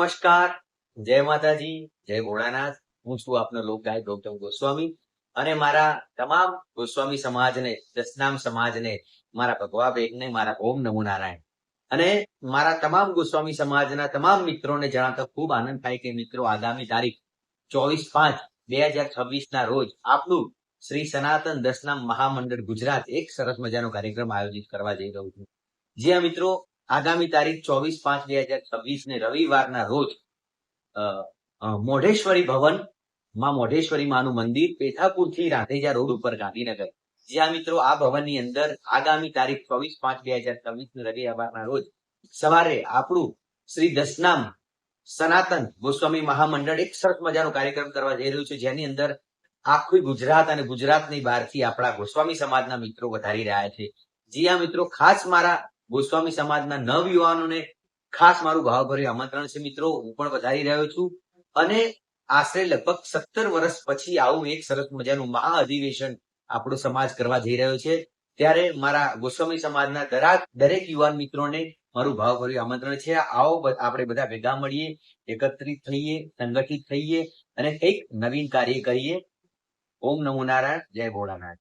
નમસ્કાર, જય માતાજી, જય ભોળાનાથ. હું છું આપનો લોકગાયક ગૌતમ ગોસ્વામી અને મારા તમામ ગોસ્વામી સમાજને, દસનામ સમાજને, મારા ભગવા બેગને મારા ઓમ નમો નારાયણ અને મારા તમામ ગોસ્વામી સમાજના તમામ મિત્રોને જણાવતા ખૂબ આનંદ થાય કે મિત્રો આગામી તારીખ 24/5/2026 ના રોજ આપણું શ્રી સનાતન દસનામ મહામંડળ ગુજરાત એક સરસ મજાનો કાર્યક્રમ આયોજિત કરવા જઈ રહ્યું છું. જ્યાં મિત્રો આગામી તારીખ 24/5/2026 ને રવિવારના રોજ મોઢેશ્વરી ભવન માં મોઢેશ્વરી માનું મંદિર પેથાપુરથી રાંધેજા રોડ ઉપર ગાંધીનગર, જ્યાં મિત્રો આ ભવનની અંદર આગામી તારીખ 24/5/2026 રવિવારના રોજ સવારે આપણું શ્રી દસનામ સનાતન ગોસ્વામી મહામંડળ એક સરસ મજાનો કાર્યક્રમ કરવા જઈ રહ્યું છે, જેની અંદર આખું ગુજરાત અને ગુજરાતની બહારથી આપણા ગોસ્વામી સમાજના મિત્રો વધારી રહ્યા છે. જી મિત્રો, ખાસ મારા ગોસ્વામી સમાજના નવયુવાનોને ખાસ મારું ભાવભર્યું આમંત્રણ છે મિત્રો. હું પણ વધારી રહ્યો છું અને આશરે લગભગ 17 વર્ષ પછી આવું એક સરસ મજાનું મહા અધિવેશન આપણો સમાજ કરવા જઈ રહ્યો છે. ત્યારે મારા ગોસ્વામી સમાજના દરેક યુવાન મિત્રોને મારું ભાવભર્યું આમંત્રણ છે. આવો આપણે બધા ભેગા મળીએ, એકત્રિત થઈએ, સંગઠિત થઈએ અને કંઈક નવીન કાર્ય કરીએ. ઓમ નમો નારાયણ, જય ભોળાનાથ.